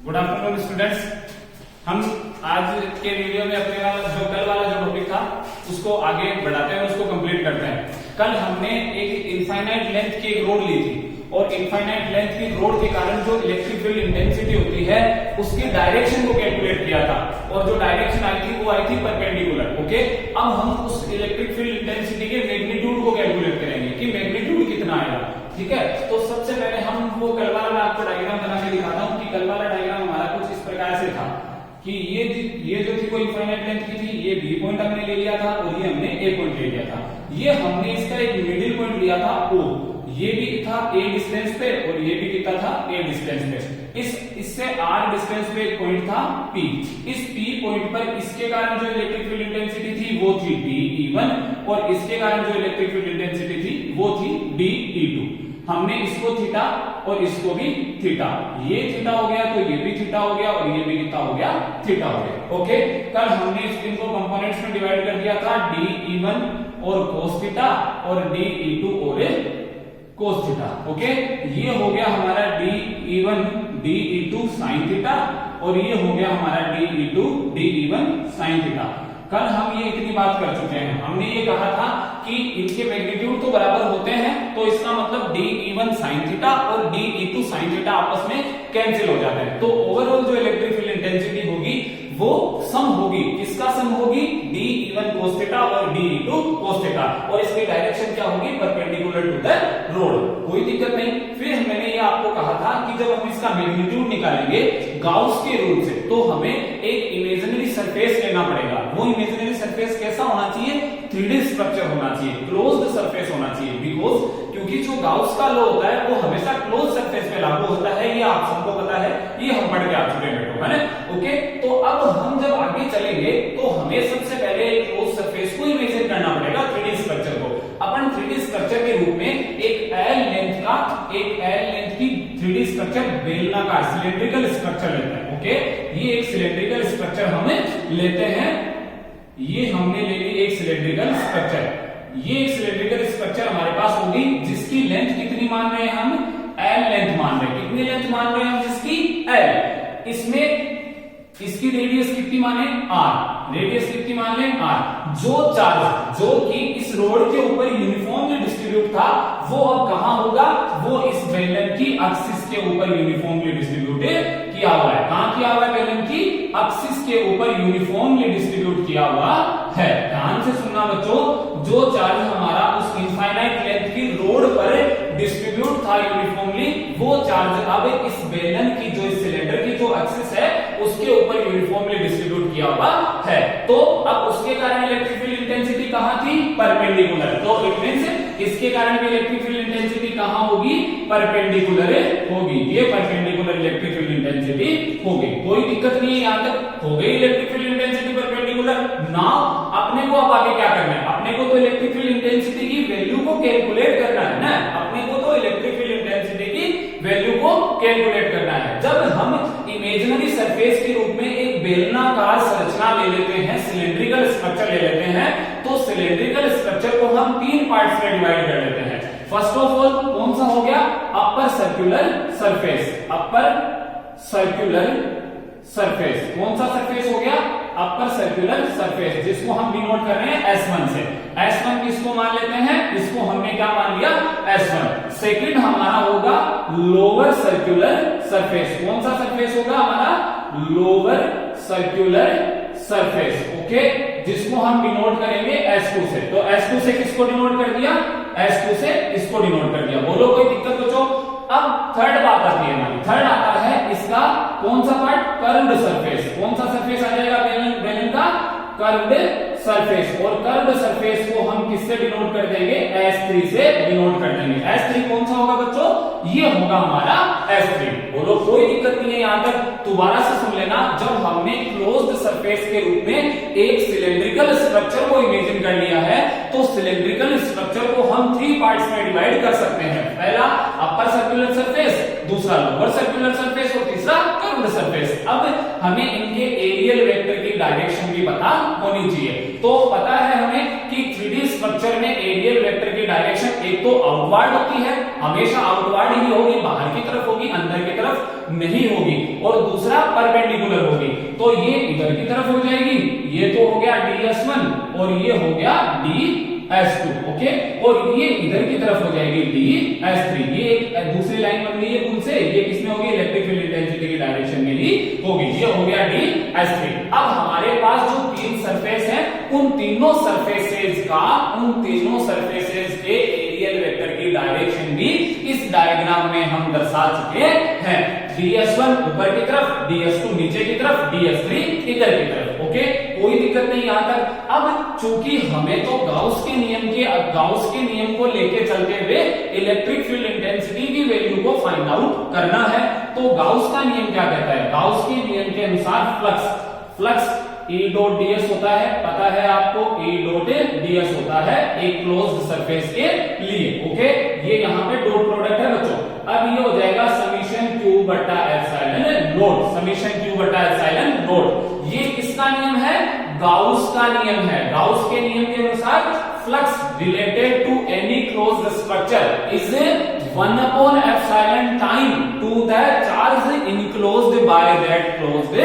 Good afternoon students. हम आज के वीडियो में अपने वाला जो कल वाला जो टॉपिक था उसको आगे बढ़ाते हैं, उसको कंप्लीट करते हैं। कल हमने एक इनफाइनाइट लेंथ की एक रोड ली थी और इनफाइनाइट लेंथ की रोड के कारण जो इलेक्ट्रिक फील्ड इंटेंसिटी होती है उसकी डायरेक्शन को कैलकुलेट किया था और जो डायरेक्शन आई थी वो आई थी परपेंडिकुलर। ओके, अब हम उस इलेक्ट्रिक फील्ड इंटेंसिटी के मैग्नीट्यूड को कैलकुलेट करेंगे कि मैग्नीट्यूड कितना आएगा। ठीक है, तो सबसे पहले हम वो कल वाला मैं आपको डायग्राम बना के दिखाता हूँ कि कल वाला डायग्राम हमारा कुछ इस प्रकार से था कि ये जो थी वो इनफाइनाइट लेंथ की थी, ये बी पॉइंट हमने ले लिया था और ये हमने ए पॉइंट ले लिया था। ये हमने इसका एक मिडिल पॉइंट लिया था ओ, ये भी था ए डिस्टेंस पे और ये भी कितना था ए डिस्टेंस पे। इससे आर डिस्टेंस पे एक पॉइंट था पी। इस पी पॉइंट पर इसके कारण जो इलेक्ट्रिक फील्ड इंटेंसिटी थी वो थी DE1 और इसके कारण जो इलेक्ट्रिक फील्ड इंटेंसिटी थी वो थी DE2। हमने इसको थीटा और इसको भी थीटा, ये थीटा हो गया तो ये भी थीटा हो गया और ये भी कितना हो गया, थीटा हो गया। ओके, कल हमने इनको कंपोनेंट्स में डिवाइड कर दिया था, DE1 और cos थीटा और DE2 और cos थीटा। ओके, ये हो गया हमारा DE1 DE2 sin थीटा और ये हो गया हमारा DE1 sin थीटा। कल हम ये इतनी बात कर चुके हैं, हमने ये कहा था कि इनके मैग्नीट्यूड तो बराबर होते हैं तो इसका मतलब DE1 sin थीटा और DE2 sin थीटा आपस में कैंसिल हो जाते हैं। तो ओवरऑल जो इलेक्ट्रिक फील्ड इंटेंसिटी होगी वो सम होगी, किसका सम होगी, DE1 cos थीटा और DE2 cos थीटा और इसकी डायरेक्शन क्या होगी, परपेंडिकुलर टू द रोड। कोई दिक्कत नहीं। फिर मैंने ये आपको कहा था कि जब हम इसका मैग्नीट्यूड निकालेंगे गाउस के रूल से तो हमें एक इमेजिनरी सरफेस लेना पड़ेगा। वो इमेजिनरी सरफेस कैसा होना चाहिए, 3D स्ट्रक्चर होना चाहिए, क्लोज्ड सरफेस होना चाहिए। बिकॉज क्योंकि जो गाउस का लॉ होता है वो हमेशा क्लोज सरफेस पे लागू होता है, ये आप सबको पता है, ये हम पढ़ के आ चुके हैं बेटो, है ना। ओके, तो अब हम जब आगे चलेंगे तो हमें सबसे पहले क्लोज सरफेस को इमेजिन करना पड़ेगा, 3D स्ट्रक्चर को। अपन 3D स्ट्रक्चर के रूप में एक L लेंथ की 3D स्ट्रक्चर बेलनाकार सिलेंड्रिकल स्ट्रक्चर लेते हैं। ओके, ये एक सिलेंड्रिकल स्ट्रक्चर हमें लेते हैं, ये हमने ले ली एक सिलेंड्रिकल स्ट्रक्चर। ये एक सिलेंड्रिकल स्ट्रक्चर हमारे पास होगी जिसकी लेंथ कितनी मान रहे हैं हम, L लेंथ मान रहे हैं। कितनी लेंथ मान रहे हैं हम, जिसकी L। इसमें इसकी रेडियस कितनी माने, R। रेडियस कितनी मान लें, R। जो चार्ज जो कि इस रोड के ऊपर यूनिफॉर्मली डिस्ट्रीब्यूट था वो अब कहां होगा, वो इस बेलन की एक्सिस के ऊपर यूनिफॉर्मली डिस्ट्रीब्यूटेड किया हुआ है। कहां किया हुआ है, बेलन की एक्सिस के ऊपर यूनिफॉर्मली डिस्ट्रीब्यूट किया हुआ है। ध्यान से सुनना बच्चों, जो चार्ज हमारा उस इनफाइनाइट लेंथ की रोड पर डिस्ट्रीब्यूट था यूनिफॉर्मली, वो चार्ज अब इस बेलन की जो इस सिलेंडर की जो एक्सिस है उसके ऊपर यूनिफॉर्मली डिस्ट्रीब्यूट किया हुआ है। तो अब उसके कारण इलेक्ट्रिक फील्ड इंटेंसिटी कहां थी, परपेंडिकुलर। तो इट मींस इसके कारण भी इलेक्ट्रिक फील्ड इंटेंसिटी कहां होगी, परपेंडिकुलर होगी। ये परपेंडिकुलर इलेक्ट्रिक फील्ड इंटेंसिटी होगी। कोई दिक्कत नहीं है, यहां तक हो गई electric field intensity perpendicular. Now अपने को अब आगे क्या करना है, अपने को तो इलेक्ट्रिक फील्ड इंटेंसिटी की वैल्यू को कैलकुलेट करना है ना। अपने को तो इलेक्ट्रिक फील्ड इंटेंसिटी की वैल्यू को कैलकुलेट करना है। जब हम इमेजिनरी सरफेस के रूप में एक बेलनाकार संरचना ले लेते हैं, सिलेंड्रिकल स्ट्रक्चर ले लेते हैं, तो सिलेंड्रिकल स्ट्रक्चर को हम 3 पार्ट्स में डिवाइड कर लेते हैं। फर्स्ट ऑफ ऑल कौन सा हो गया, अपर सर्कुलर सरफेस। अपर सर्कुलर सरफेस कौन सा सरफेस हो गया, अपर सर्कुलर सरफेस, जिसको हम डिनोट कर रहे हैं S1 से। S1 किसको मान लेते हैं, इसको हमने क्या मान लिया, S1। सेकंड हमारा होगा लोअर सर्कुलर सरफेस। कौन सा सरफेस होगा हमारा, लोअर सर्कुलर सरफेस। ओके, जिसको हम डिनोट करेंगे S2 से। तो S2 से किसको डिनोट कर दिया, S2 से इसको डिनोट कर दिया। बोलो कोई दिक्कत बच्चों। अब थर्ड बात आती है हमारी, थर्ड आता है इसका कौन सा पार्ट, कर्व्ड सरफेस। कौन सा सरफेस आ जाएगा, बेलन का कर्व्ड सरफेस। और कर्व्ड सरफेस को हम किससे डिनोट कर देंगे, S3 से डिनोट कर देंगे। S3 कौन सा होगा बच्चों, ये होगा हमारा S3। बोलो कोई दिक्कत नहीं है, यहां तक दोबारा से सुन लेना। जब हमने क्लोज्ड सरफेस के रूप में एक सिलेंड्रिकल स्ट्रक्चर को इमेजिन कर लिया है तो सिलेंड्रिकल स्ट्रक्चर को हम 3 पार्ट्स में डिवाइड कर सकते हैं। पहला अपर सर्कुलर सरफेस, दूसरा लोअर सर्कुलर सरफेस और तीसरा कर्व्ड सरफेस। अब हमें इनके एरियल वेक्टर की डायरेक्शन भी पता होनी चाहिए। तो पता है हमें कि 3D स्ट्रक्चर में एरियल वेक्टर की डायरेक्शन एक तो आउटवर्ड होती है, हमेशा आउटवर्ड ही होगी, बाहर की तरफ होगी, अंदर की तरफ नहीं होगी, और दूसरा परपेंडिकुलर होगी। तो ये इधर की तरफ हो जाएगी, ये तो हो गया ds1 और ये हो गया ds2, ओके, और ये इधर की तरफ हो जाएगी ds3। ये एक दूसरी लाइन बन गई है कौन से, ये किसमें होगी, इलेक्ट्रिक फील्ड इंटेंसिटी की डायरेक्शन में ही होगी, ये हो गया ds3। अब हमारे पास जो तीन सरफेस है, उन तीनों सरफेसेस के एरियल वेक्टर की डायरेक्शन भी इस डायग्राम में हम दर्शा चुके हैं। ds1 ऊपर की तरफ, ds2 नीचे की तरफ, ds3 इधर की तरफ, ओके, कोई दिक्कत नहीं यहां तक। अब चूंकि हमें तो गाउस के नियम को लेके चलते हुए इलेक्ट्रिक फील्ड इंटेंसिटी की वैल्यू को फाइंड आउट करना है, तो गाउस का नियम क्या कहता है, गाउस के नियम के अनुसार फ्लक्स E डॉट ds होता है, पता है आपको, E डॉट ds होता है एक क्लोज्ड सरफेस के लिए, ओके, ये यहाँ पे डॉट प्रोडक्ट है बच्चों। अब ये हो जाएगा समीशन q बटा एप्सिलॉन नॉट, समीशन q बटा एप्सिलॉन नॉट। ये किसका नियम है, गाउस का नियम है। गाउस के नियम के अनुसार flux related to any closed structure is 1 upon epsilon time to the charge enclosed by that closed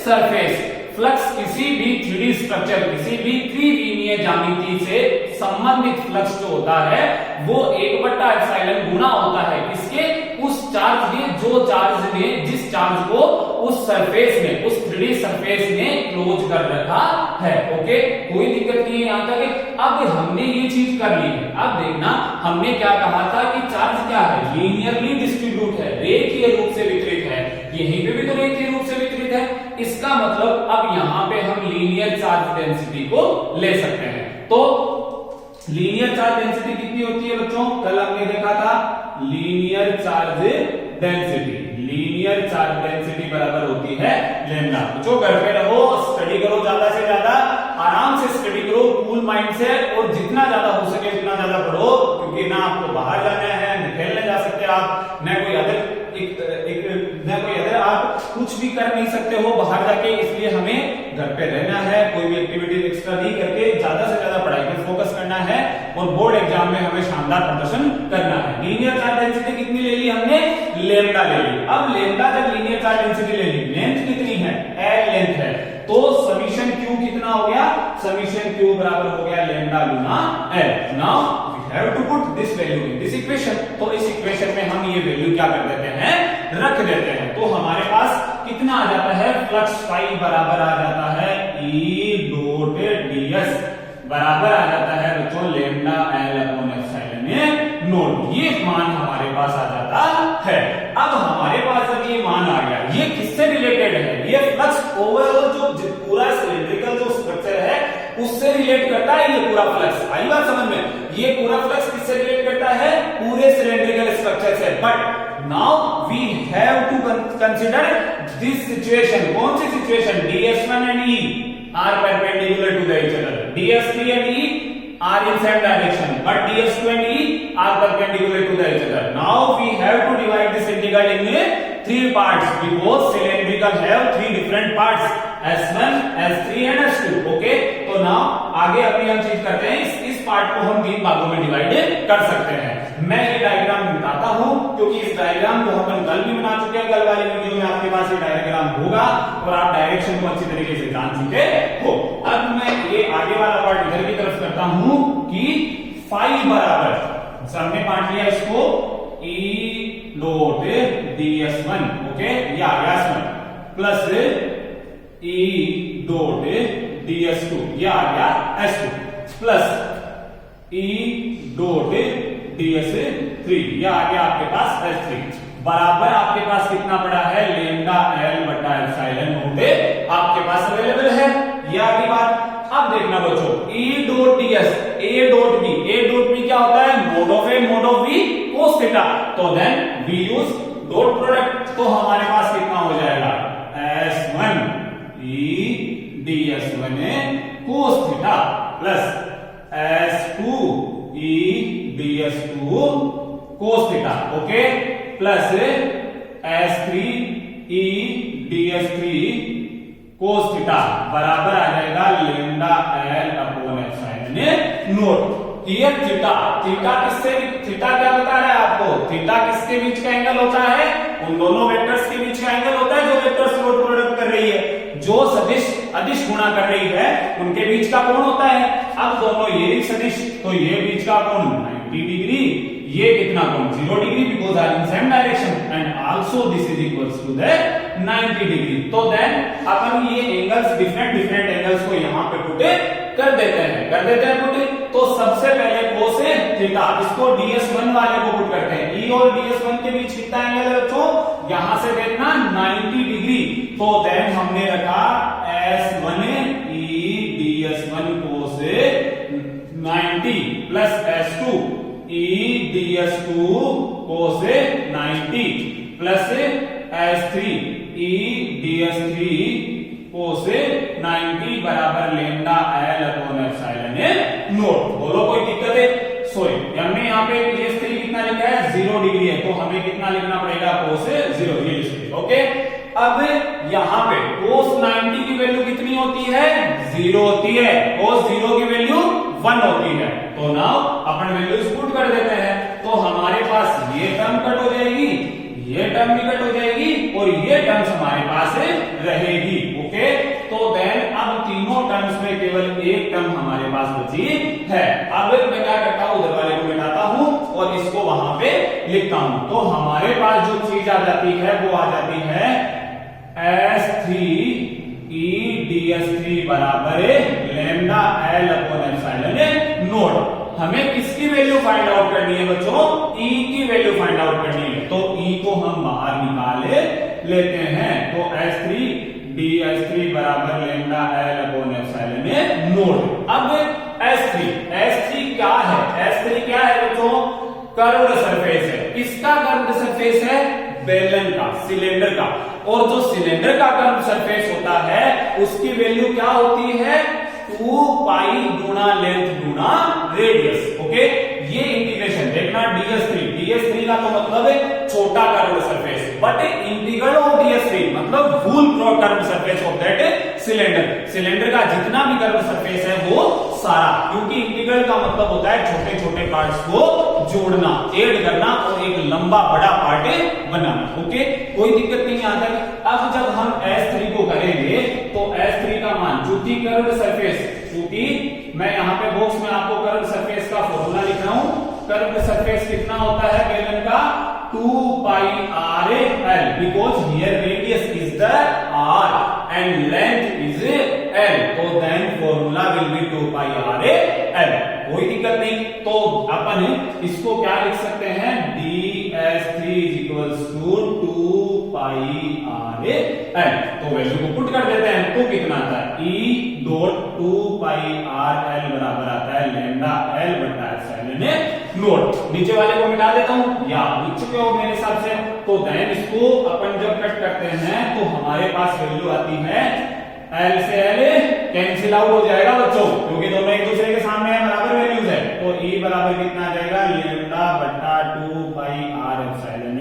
surface. Flux किसी भी 3D स्ट्रक्चर, किसी भी त्रिविमीय ज्यामिति से संबंधित फ्लक्स जो होता है वो 1/एप्सिलॉन गुना होता है किसके, उस चार्ज के, जो चार्ज ने, जिस चार्ज को उस सरफेस में, उस 3D सरफेस ने क्लोज कर रखा है, ओके, कोई दिक्कत नहीं है यहां तक। अब हमने ये चीज कर ली है, अब देखना हमने क्या कहा था कि चार्ज क्या है, लीनियरली डिस्ट्रीब्यूट है, रेखीय रूप से वितरित है, यहीं पे भी तो रेखीय रूप से वितरित है, इसका मतलब अब यहां पे हम लीनियर चार्ज डेंसिटी को ले सकते हैं। तो लीनियर चार्ज डेंसिटी कितनी होती है बच्चों, कल हमने देखा था लीनियर चार्ज डेंसिटी बराबर होती है लैम्डा। बच्चों घर पे रहो, स्टडी करो, ज्यादा से ज्यादा आराम से स्टडी करो, कूल माइंड से, और जितना ज्यादा हो सके उतना ज्यादा पढ़ो, क्योंकि ना आपको बाहर जाना है, न खेलने जा सकते आप, न कोई अदर आप कुछ भी कर नहीं सकते हो बाहर जाके, इसलिए हमें घर पे रहना है, कोई भी एक्टिविटी एक्स्ट्रा नहीं करके ज्यादा से ज्यादा पढ़ाई पर फोकस करना है, और बोर्ड एग्जाम में हमें शानदार प्रदर्शन करना है। लीनियर चार्ज डेंसिटी कितनी ले ली हमने, लैम्डा ले ली। अब लैम्डा जब लीनियर चार्ज डेंसिटी ले ली, लेंथ कितनी है, L लेंथ है, तो समीशन Q कितना हो गया, समीशन Q बराबर हो गया lambda Guna L। Now have to put this value in this equation, तो इस इक्वेशन में हम ये वैल्यू क्या कर देते हैं, रख देते हैं। तो हमारे पास कितना आ जाता है, फ्लक्स फाई बराबर आ जाता है E डॉट ds बराबर आ जाता है बच्चों lambda L upon epsilon not. ये मान हमारे पास आ जाता है। अब हमारे पास जब ये मान आ गया, ये किससे रिलेटेड है, ये फ्लक्स ओवरऑल जो पूरा सिलिंड्रिकल जो स्ट्रक्चर है उससे रिलेट करता है, ये पूरा फ्लक्स, आई बात समझ में, ये पूरा फ्लक्स किससे रिलेट करता है, पूरे सिलिंड्रिकल स्ट्रक्चर से। But now we have to consider this situation, कौन सी situation, ds1 and E are perpendicular to each other, ds3 and E are in same direction, but ds2 and E are perpendicular to each other. Now we have to divide this integral in 3 parts, because cylindrical have 3 different parts, S1, S3 and S2, okay? तो now आगे अपनी हम चीज करते हैं, इस part को हम 3 भागों में डिवाइड कर सकते हैं। मैं ये डायग्राम बताता हूं, क्योंकि इस डायग्राम को हम कल भी बना चुके हैं, कल वाली वीडियो में आपके पास ये डायग्राम होगा और आप डायरेक्शन को अच्छी तरीके से जान चुके हो। अब मैं ये आगे वाला पार्ट इधर की तरफ करता हूं कि फाई बराबर, हमने बांट लिया इसको E डॉट ds1, ओके, ये आ गया S1 plus E dot ds2, ये आ गया S2 plus E dot ds3, ये आ गया आपके पास S3 बराबर आपके पास कितना पड़ा है, लैम्डा L बटा एप्सिलॉन नॉट आपके पास अवेलेबल है। ये आगे बात। अब देखना बच्चों, E dot ds, A dot B क्या होता है, mod of A mod of B cos theta, तो then we use dot product, तो हमारे पास कितना हो जाएगा, S1 E ds1 cos theta plus S2 E ds2 cos theta, okay, plus S3 E ds3 cos theta बराबर आ जाएगा lambda L upon epsilon epsilon not. Here theta, theta क्या बता रहा है आपको? थीटा किसके बीच का एंगल होता है? उन दोनों वेक्टर्स के बीच का एंगल होता है जो वेक्टर्स डॉट प्रोडक्ट कर रही है, जो सदिश अदिश गुणा कर रही है, उनके बीच का कोण होता है। अब दोनों ये सदिश, तो ये बीच का कोण 90 डिग्री, ये कितना कोण 0 degree, because are in same direction and also this is equals to the 90 degree. तो देन अपन ये एंगल्स डिफरेंट एंगल्स को यहाँ पे पुट कर देते हैं पुट। तो सबसे पहले cos थीटा, इसको ds1 वाले को पुट करते हैं। E और ds1 के बीच कितना एंगल है बच्चों? यहां से देखना 90 डिग्री। तो देन हमने रखा s1 e ds1 cos 90 plus s2 e ds2 cos 90 plus s3 e ds3 cos 90 बराबर lambda l upon epsilon not. बोलो कोई दिक्कत है? सॉरी, हमने यहाँ पे ds3 कितना लिखा है? 0 डिग्री है, तो हमें कितना लिखना पड़ेगा? cos 0 ये लिखिए। ओके, अब यहाँ पे cos 90 की वैल्यू कितनी होती है? 0 होती है। cos 0 की वैल्यू 1 होती है। तो नाउ अपन वैल्यूज पुट कर देते हैं, तो हमारे पास ये टर्म कट हो जाएगी, ये टर्म भी कट हो जाएगी और ये टर्म्स हमारे पास रहेगी। ओके, तो देन अब तीनों टर्म्स में केवल एक टर्म हमारे पास बची है। अब मैं क्या करता हूं, उधर वाले को मिटाता हूं और इसको वहां पे लिखता हूं। तो हमारे पास जो चीज आ जाती है वो आ जाती है s3 e ds3 बराबर lambda l upon epsilon not. हमें किसकी वैल्यू फाइंड आउट करनी है बच्चों? E की वैल्यू फाइंड आउट करनी है। तो E को हम बाहर निकाल लेते हैं। तो s3 ds3 बराबर lambda l upon epsilon not. अब s3 क्या है? s3 क्या है बच्चों? कर्व्ड सरफेस है। किसका कर्व्ड सरफेस है? बेलन का, सिलेंडर का। और जो सिलेंडर का कर्व्ड सरफेस होता है उसकी वैल्यू क्या होती है? 2 पाई गुणा लेंथ गुणा रेडियस। ओके, ये इंटीग्रेशन देखना ds3 का तो मतलब है छोटा curved surface, but integral of ds3 मतलब full curved surface of that cylinder का जितना भी कर्व्ड सरफेस है वो सारा, क्योंकि इंटीग्रल का मतलब होता है छोटे छोटे पार्ट्स को जोड़ना, ऐड करना और एक लंबा बड़ा पार्ट बनाना। ओके, कोई दिक्कत नहीं आता। अब जब हम s3 को करेंगे तो s3 का मान, चूंकि कर्व्ड सरफेस, क्योंकि मैं यहाँ पे बॉक्स में आपको कर्व्ड सरफेस का फॉर्मूला लिख रहा हूं। कर्व्ड सरफेस कितना होता है बेलन का? 2 pi r l, because here radius is the r and length is l, तो then formula will be 2 pi r l। कोई दिक्कत नहीं। तो अपन इसको क्या लिख सकते हैं? ds3 equals to 2 pi r l। तो वैल्यू को पुट कर देते हैं, तो कितना आता है? E dot 2 pi r l बराबर आता है लेमडा l बटा एप्सिलॉन नॉट। नीचे वाले को मिटा देता हूं, या लिख चुके हो मेरे हिसाब से। तो देन इसको अपन जब कट करते हैं तो हमारे पास वैल्यू आती है l से l कैंसिल आउट हो जाएगा बच्चों, क्योंकि दोनों एक दूसरे के सामने है, बराबर वैल्यूज है। तो E बराबर कितना आ जाएगा? लेमडा बटा 2 pi r epsilon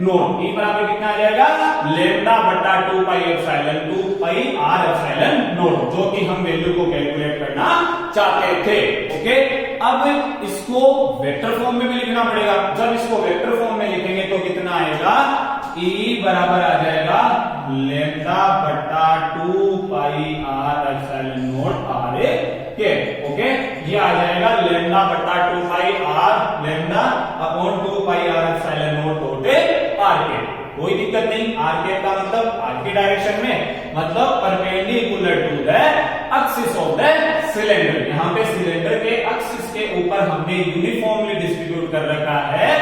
not. E बराबर कितना आ जाएगा? लेमडा बटा 2 पाई r एप्सिलॉन नॉट, जो कि हम वैल्यू को कैलकुलेट करना चाहते थे। ओके, अब इसको वेक्टर फॉर्म में भी लिखना पड़ेगा। जब इसको वेक्टर फॉर्म में लिखेंगे तो कितना आएगा? E बराबर आ जाएगा लेमडा बटा 2 pi r epsilon not r के। ओके, ये आ जाएगा लेमडा बटा 2 pi r lambda upon 2 pi r epsilon not होते r के। कोई दिक्कत नहीं। r के का मतलब r की डायरेक्शन में, मतलब perpendicular to the axis of the cylinder. यहाँ पे सिलेंडर के एक्सिस के ऊपर हमने यूनिफॉर्मली डिस्ट्रीब्यूट कर रखा है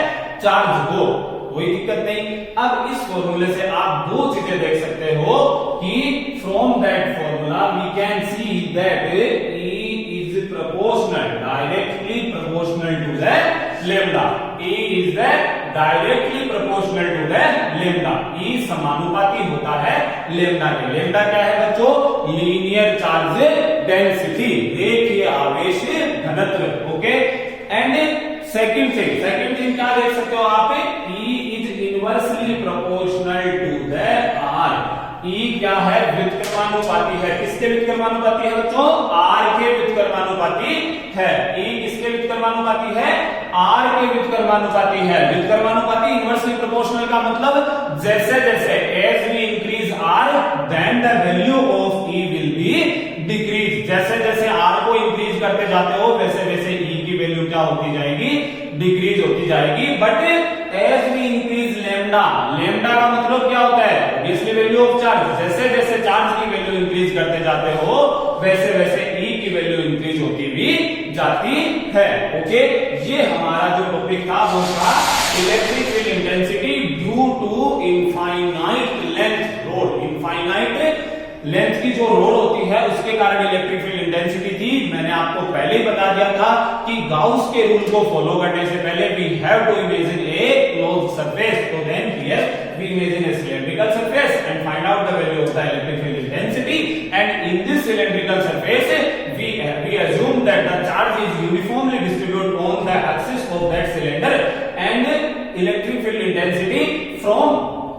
चार्ज को। कोई दिक्कत नहीं। अब इस फॉर्मूले से आप दो चीजें देख सकते हो कि from that formula we can see that E is proportional, directly proportional to the lambda. E is the directly proportional to the lambda. E समानुपाती होता है lambda के। lambda क्या है बच्चों? लीनियर चार्ज डेंसिटी, रेखीय आवेश घनत्व। ओके, एंड सेकंड थिंग क्या देख सकते हो आप? E is inversely proportional to the R. E क्या है? व्युत्क्रमानुपाती है। किसके व्युत्क्रमानुपाती है बच्चों? R के व्युत्क्रमानुपाती है। E किसके व्युत्क्रमानुपाती है? R के व्युत्क्रमानुपाती है। व्युत्क्रमानुपाती इनवर्सली प्रोपोर्शनल का मतलब जैसे जैसे as we increase R then the value of E will be decrease। जैसे जैसे R को इंक्रीज करते जाते हो वैसे वैसे E की वैल्यू क्या होती जाएगी? डिक्रीज होती जाएगी। But as we increase lambda, lambda का मतलब क्या होता है? Obviously value of charge. जैसे जैसे चार्ज की वैल्यू इंक्रीज करते जाते हो वैसे वैसे ई की वैल्यू इंक्रीज होती भी जाती है। ओके, ये हमारा जो टॉपिक था वो था electric field intensity due to infinite length rod. Infinite length की जो रोड होती है उसके कारण इलेक्ट्रिक फील्ड इंटेंसिटी थी। मैंने आपको पहले ही बता दिया था कि गाउस के रूल को फॉलो करने से पहले we have to imagine a closed surface. तो then here we imagine a cylindrical surface and find out the value of the electric field intensity. And in this cylindrical surface we assume that the charge is uniformly distributed on the axis of that cylinder and electric field intensity from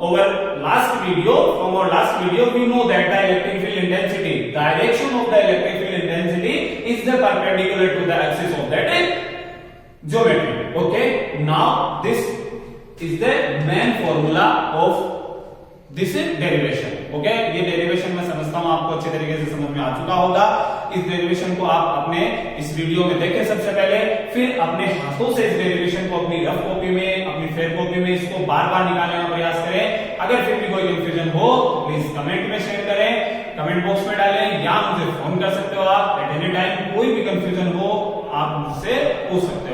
our last video we know that the electric field intensity, direction of the electric field intensity is the perpendicular to the axis of that geometry. Okay, now this is the main formula of this derivation. Okay, ये derivation मैं समझता हूं आपको अच्छे तरीके से समझ में आ चुका होगा। इस डेरिवेशन को आप अपने इस वीडियो में देखें सबसे पहले, फिर अपने हाथों से इस डेरिवेशन को अपनी रफ कॉपी में, अपनी फेयर कॉपी में इसको बार बार निकालने का प्रयास करें। अगर फिर भी कोई कंफ्यूजन हो प्लीज कमेंट में शेयर करें, कमेंट बॉक्स में डालें या मुझे फोन कर सकते हो आप एट एनी टाइम। कोई भी कंफ्यूजन हो आप मुझसे पूछ सकते हैं।